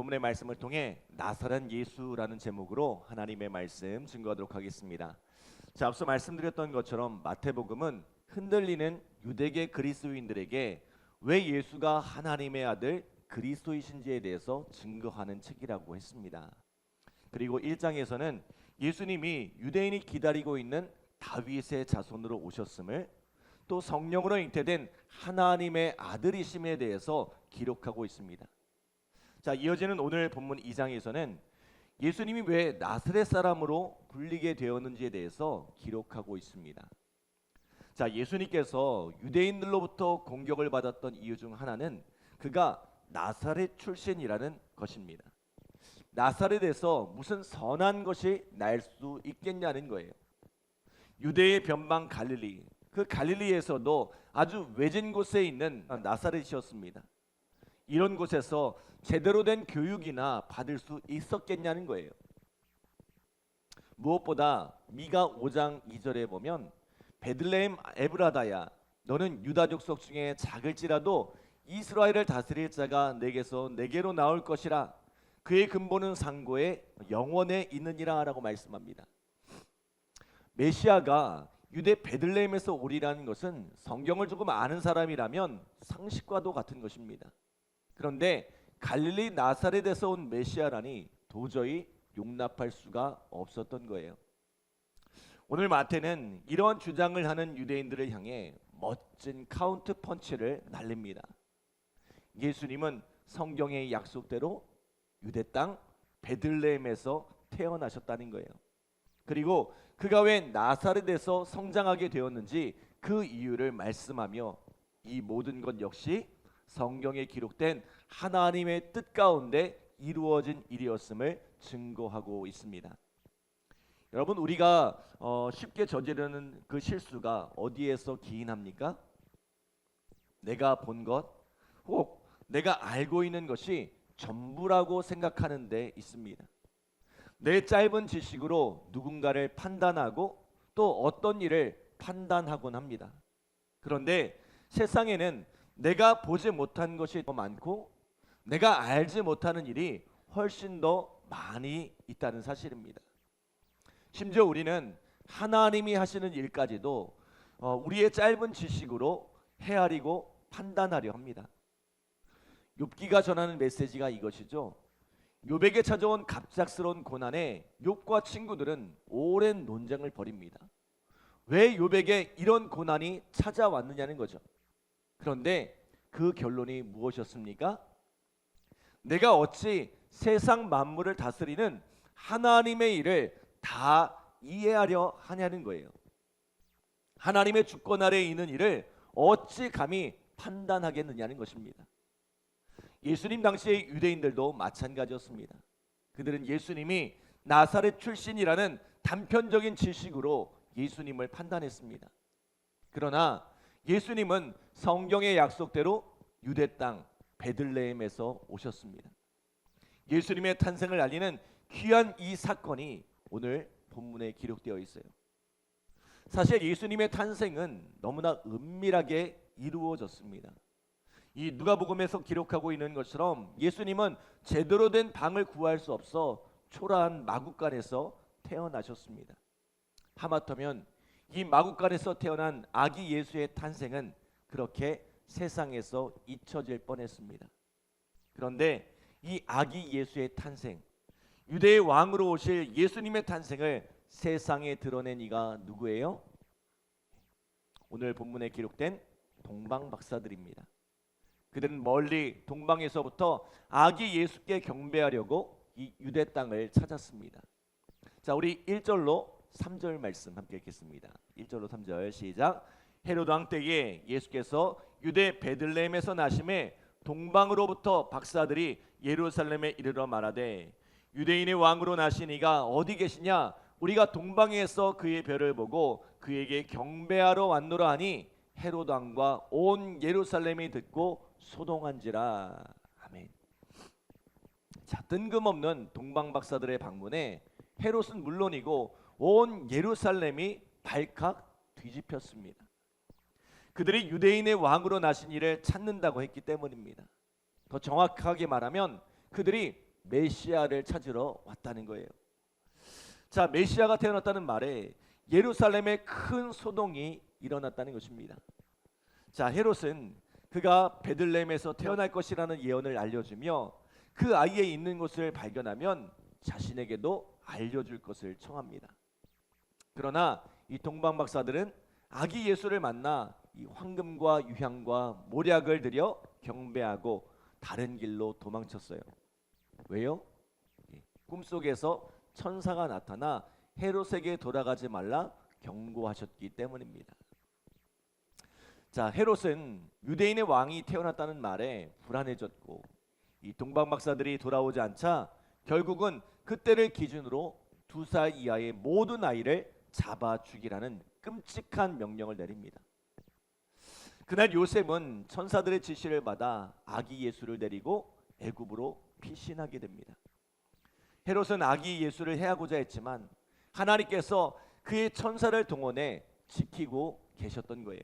본문의 말씀을 통해 나사렛 예수라는 제목으로 하나님의 말씀 증거하도록 하겠습니다. 자, 앞서 말씀드렸던 것처럼 마태복음은 흔들리는 유대계 그리스도인들에게 왜 예수가 하나님의 아들 그리스도이신지에 대해서 증거하는 책이라고 했습니다. 그리고 1장에서는 예수님이 유대인이 기다리고 있는 다윗의 자손으로 오셨음을, 또 성령으로 잉태된 하나님의 아들이심에 대해서 기록하고 있습니다. 자, 이어지는 오늘 본문 2장에서는 예수님이 왜 나사렛 사람으로 불리게 되었는지에 대해서 기록하고 있습니다. 자, 예수님께서 유대인들로부터 공격을 받았던 이유 중 하나는 그가 나사렛 출신이라는 것입니다. 나사렛에서 무슨 선한 것이 날 수 있겠냐는 거예요. 유대의 변방 갈릴리, 그 갈릴리에서도 아주 외진 곳에 있는 나사렛이었습니다. 이런 곳에서 제대로 된 교육이나 받을 수 있었겠냐는 거예요. 무엇보다 미가 5장 2절에 보면 베들레헴 에브라다야, 너는 유다 족속 중에 작을지라도 이스라엘을 다스릴 자가 내게로 나올 것이라. 그의 근본은 상고에 영원에 있느니라 라고 말씀합니다. 메시아가 유대 베들레헴에서 오리라는 것은 성경을 조금 아는 사람이라면 상식과도 같은 것입니다. 그런데 갈릴리 나사렛에서 온 메시아라니 도저히 용납할 수가 없었던 거예요. 오늘 마태는 이러한 주장을 하는 유대인들을 향해 멋진 카운트 펀치를 날립니다. 예수님은 성경의 약속대로 유대 땅 베들레헴에서 태어나셨다는 거예요. 그리고 그가 왜 나사렛에서 성장하게 되었는지 그 이유를 말씀하며 이 모든 것 역시 성경에 기록된 하나님의 뜻 가운데 이루어진 일이었음을 증거하고 있습니다. 여러분, 우리가 쉽게 저지르는 그 실수가 어디에서 기인합니까? 내가 본 것, 혹 내가 알고 있는 것이 전부라고 생각하는 데 있습니다. 내 짧은 지식으로 누군가를 판단하고 또 어떤 일을 판단하곤 합니다. 그런데 세상에는 내가 보지 못한 것이 더 많고 내가 알지 못하는 일이 훨씬 더 많이 있다는 사실입니다. 심지어 우리는 하나님이 하시는 일까지도 우리의 짧은 지식으로 헤아리고 판단하려 합니다. 욥기가 전하는 메시지가 이것이죠. 욥에게 찾아온 갑작스러운 고난에 욥과 친구들은 오랜 논쟁을 벌입니다. 왜 욥에게 이런 고난이 찾아왔느냐는 거죠. 그런데 그 결론이 무엇이었습니까? 내가 어찌 세상 만물을 다스리는 하나님의 일을 다 이해하려 하냐는 거예요. 하나님의 주권 아래에 있는 일을 어찌 감히 판단하겠느냐는 것입니다. 예수님 당시의 유대인들도 마찬가지였습니다. 그들은 예수님이 나사렛 출신이라는 단편적인 지식으로 예수님을 판단했습니다. 그러나 예수님은 성경의 약속대로 유대 땅 베들레헴에서 오셨습니다. 예수님의 탄생을 알리는 귀한 이 사건이 오늘 본문에 기록되어 있어요. 사실 예수님의 탄생은 너무나 은밀하게 이루어졌습니다. 이 누가복음에서 기록하고 있는 것처럼 예수님은 제대로 된 방을 구할 수 없어 초라한 마구간에서 태어나셨습니다. 하마터면 이 마구간에서 태어난 아기 예수의 탄생은 그렇게 세상에서 잊혀질 뻔했습니다. 그런데 이 아기 예수의 탄생, 유대의 왕으로 오실 예수님의 탄생을 세상에 드러낸 이가 누구예요? 오늘 본문에 기록된 동방박사들입니다. 그들은 멀리 동방에서부터 아기 예수께 경배하려고 이 유대 땅을 찾았습니다. 자, 우리 1절로 3절 말씀 함께 읽겠습니다. 1절로 3절 시작. 헤로드 왕 때에 예수께서 유대 베들레헴에서 나심에 동방으로부터 박사들이 예루살렘에 이르러 말하되 유대인의 왕으로 나신 이가 어디 계시냐? 우리가 동방에서 그의 별을 보고 그에게 경배하러 왔노라 하니 헤로드 왕과 온 예루살렘이 듣고 소동한지라. 아멘. 자, 뜬금없는 동방 박사들의 방문에 헤롯은 물론이고 온 예루살렘이 발칵 뒤집혔습니다. 그들이 유대인의 왕으로 나신 이를 찾는다고 했기 때문입니다. 더 정확하게 말하면 그들이 메시아를 찾으러 왔다는 거예요. 자, 메시아가 태어났다는 말에 예루살렘에 큰 소동이 일어났다는 것입니다. 자, 헤롯은 그가 베들레헴에서 태어날 것이라는 예언을 알려주며 그 아이의 있는 곳을 발견하면 자신에게도 알려줄 것을 청합니다. 그러나 이 동방 박사들은 아기 예수를 만나 이 황금과 유향과 모략을 들여 경배하고 다른 길로 도망쳤어요. 왜요? 꿈속에서 천사가 나타나 헤롯에게 돌아가지 말라 경고하셨기 때문입니다. 자, 헤롯은 유대인의 왕이 태어났다는 말에 불안해졌고 이 동방 박사들이 돌아오지 않자 결국은 그때를 기준으로 2살 이하의 모든 아이를 잡아 죽이라는 끔찍한 명령을 내립니다. 그날 요셉은 천사들의 지시를 받아 아기 예수를 데리고 애굽으로 피신하게 됩니다. 헤롯은 아기 예수를 해하고자 했지만 하나님께서 그의 천사를 동원해 지키고 계셨던 거예요.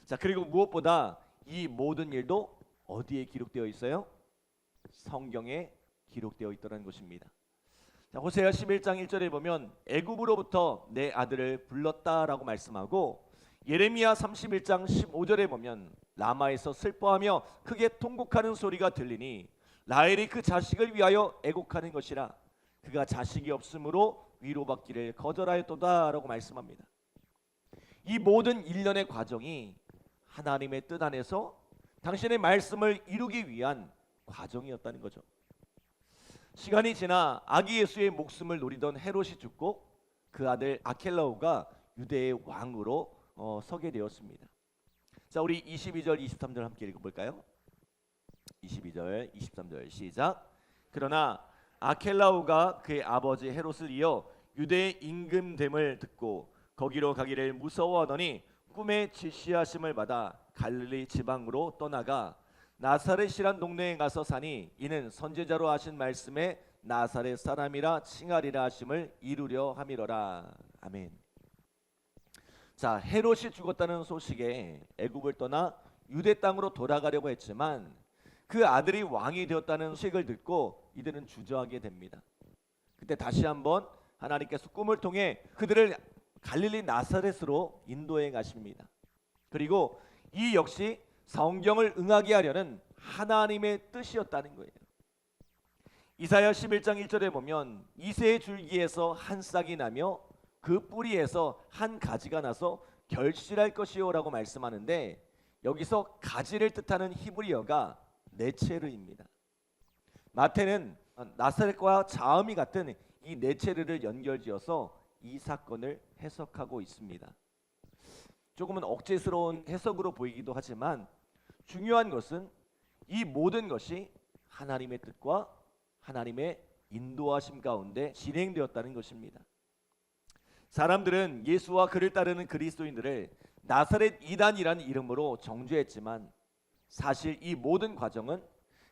자, 그리고 무엇보다 이 모든 일도 어디에 기록되어 있어요? 성경에 기록되어 있더라는 것입니다. 자, 호세아 11장 1절에 보면 애굽으로부터 내 아들을 불렀다라고 말씀하고 예레미야 31장 15절에 보면 라마에서 슬퍼하며 크게 통곡하는 소리가 들리니 라헬이 그 자식을 위하여 애곡하는 것이라 그가 자식이 없으므로 위로받기를 거절하였도다라고 말씀합니다. 이 모든 일련의 과정이 하나님의 뜻 안에서 당신의 말씀을 이루기 위한 과정이었다는 거죠. 시간이 지나 아기 예수의 목숨을 노리던 헤롯이 죽고 그 아들 아켈라오가 유대의 왕으로 서게 되었습니다. 자, 우리 22절 23절 함께 읽어볼까요? 22절 23절 시작. 그러나 아켈라오가 그의 아버지 헤롯을 이어 유대의 임금됨을 듣고 거기로 가기를 무서워하더니 꿈에 지시하심을 받아 갈릴리 지방으로 떠나가 나사렛이란 동네에 가서 사니 이는 선지자로 하신 말씀에 나사렛 사람이라 칭하리라 하심을 이루려 함이로라. 아멘. 자, 헤롯이 죽었다는 소식에 애굽을 떠나 유대 땅으로 돌아가려고 했지만 그 아들이 왕이 되었다는 소식을 듣고 이들은 주저하게 됩니다. 그때 다시 한번 하나님께서 꿈을 통해 그들을 갈릴리 나사렛으로 인도해 가십니다. 그리고 이 역시 성경을 응하게 하려는 하나님의 뜻이었다는 거예요. 이사야 11장 1절에 보면 이새의 줄기에서 한 싹이 나며 그 뿌리에서 한 가지가 나서 결실할 것이요 라고 말씀하는데 여기서 가지를 뜻하는 히브리어가 네체르입니다. 마태는 나사렛과 자음이 같은 이 네체르를 연결지어서 이 사건을 해석하고 있습니다. 조금은 억제스러운 해석으로 보이기도 하지만 중요한 것은 이 모든 것이 하나님의 뜻과 하나님의 인도하심 가운데 진행되었다는 것입니다. 사람들은 예수와 그를 따르는 그리스도인들을 나사렛 이단이라는 이름으로 정죄했지만 사실 이 모든 과정은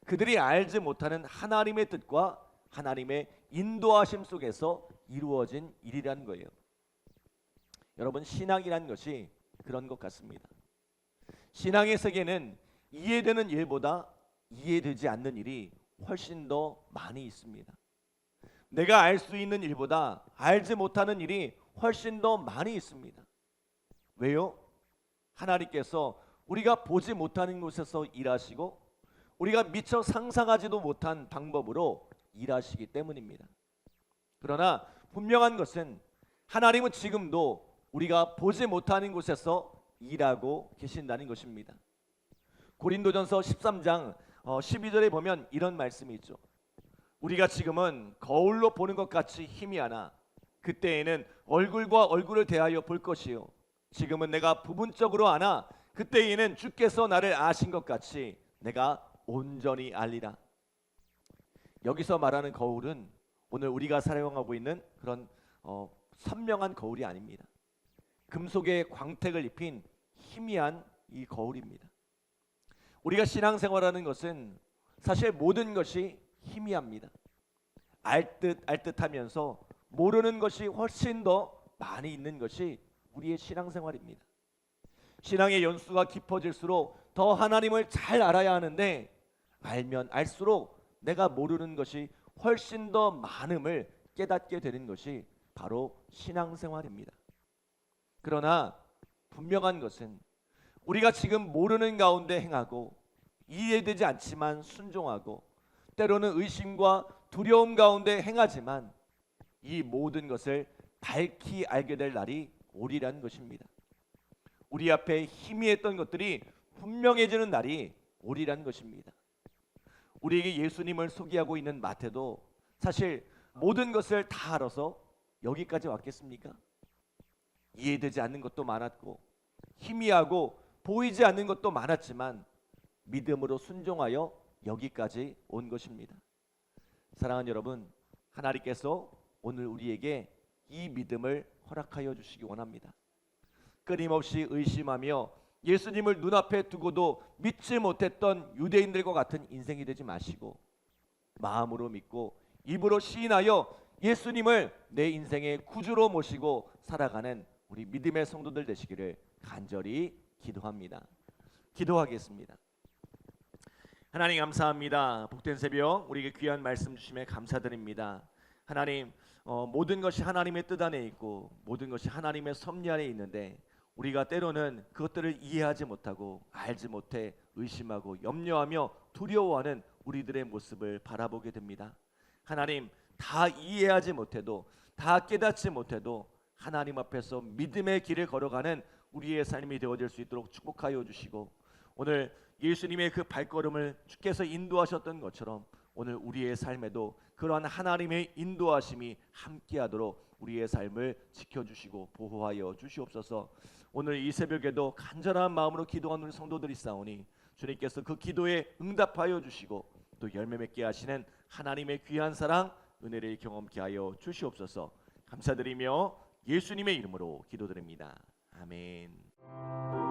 그들이 알지 못하는 하나님의 뜻과 하나님의 인도하심 속에서 이루어진 일이라는 거예요. 여러분, 신앙이라는 것이 그런 것 같습니다. 신앙의 세계는 이해되는 일보다 이해되지 않는 일이 훨씬 더 많이 있습니다. 내가 알 수 있는 일보다 알지 못하는 일이 훨씬 더 많이 있습니다. 왜요? 하나님께서 우리가 보지 못하는 곳에서 일하시고 우리가 미처 상상하지도 못한 방법으로 일하시기 때문입니다. 그러나 분명한 것은 하나님은 지금도 우리가 보지 못하는 곳에서 일하고 계신다는 것입니다. 고린도전서 13장 12절에 보면 이런 말씀이 있죠. 우리가 지금은 거울로 보는 것 같이 희미하나 그때에는 얼굴과 얼굴을 대하여 볼 것이요 지금은 내가 부분적으로 아나 그때에는 주께서 나를 아신 것 같이 내가 온전히 알리라. 여기서 말하는 거울은 오늘 우리가 사용하고 있는 그런 선명한 거울이 아닙니다. 금속의 광택을 입힌 희미한 이 거울입니다. 우리가 신앙생활하는 것은 사실 모든 것이 희미합니다. 알듯하면서 모르는 것이 훨씬 더 많이 있는 것이 우리의 신앙생활입니다. 신앙의 연수가 깊어질수록 더 하나님을 잘 알아야 하는데 알면 알수록 내가 모르는 것이 훨씬 더 많음을 깨닫게 되는 것이 바로 신앙생활입니다. 그러나 분명한 것은 우리가 지금 모르는 가운데 행하고 이해되지 않지만 순종하고 때로는 의심과 두려움 가운데 행하지만 이 모든 것을 밝히 알게 될 날이 오리라는 것입니다. 우리 앞에 희미했던 것들이 분명해지는 날이 오리라는 것입니다. 우리에게 예수님을 소개하고 있는 마태도 사실 모든 것을 다 알아서 여기까지 왔겠습니까? 이해되지 않는 것도 많았고 희미하고 보이지 않는 것도 많았지만 믿음으로 순종하여 여기까지 온 것입니다. 사랑하는 여러분, 하나님께서 오늘 우리에게 이 믿음을 허락하여 주시기 원합니다. 끊임없이 의심하며 예수님을 눈앞에 두고도 믿지 못했던 유대인들과 같은 인생이 되지 마시고 마음으로 믿고 입으로 시인하여 예수님을 내 인생의 구주로 모시고 살아가는 우리 믿음의 성도들 되시기를 간절히 기도합니다. 기도하겠습니다. 하나님 감사합니다. 복된 새벽 우리에게 귀한 말씀 주심에 감사드립니다. 하나님, 모든 것이 하나님의 뜻 안에 있고 모든 것이 하나님의 섭리 안에 있는데 우리가 때로는 그것들을 이해하지 못하고 알지 못해 의심하고 염려하며 두려워하는 우리들의 모습을 바라보게 됩니다. 하나님, 다 이해하지 못해도 다 깨닫지 못해도 하나님 앞에서 믿음의 길을 걸어가는 우리의 삶이 되어질 수 있도록 축복하여 주시고 오늘 예수님의 그 발걸음을 주께서 인도하셨던 것처럼 오늘 우리의 삶에도 그러한 하나님의 인도하심이 함께하도록 우리의 삶을 지켜주시고 보호하여 주시옵소서. 오늘 이 새벽에도 간절한 마음으로 기도하는 우리 성도들이 있사오니 주님께서 그 기도에 응답하여 주시고 또 열매 맺게 하시는 하나님의 귀한 사랑 은혜를 경험케 하여 주시옵소서. 감사드리며 예수님의 이름으로 기도드립니다. 아멘.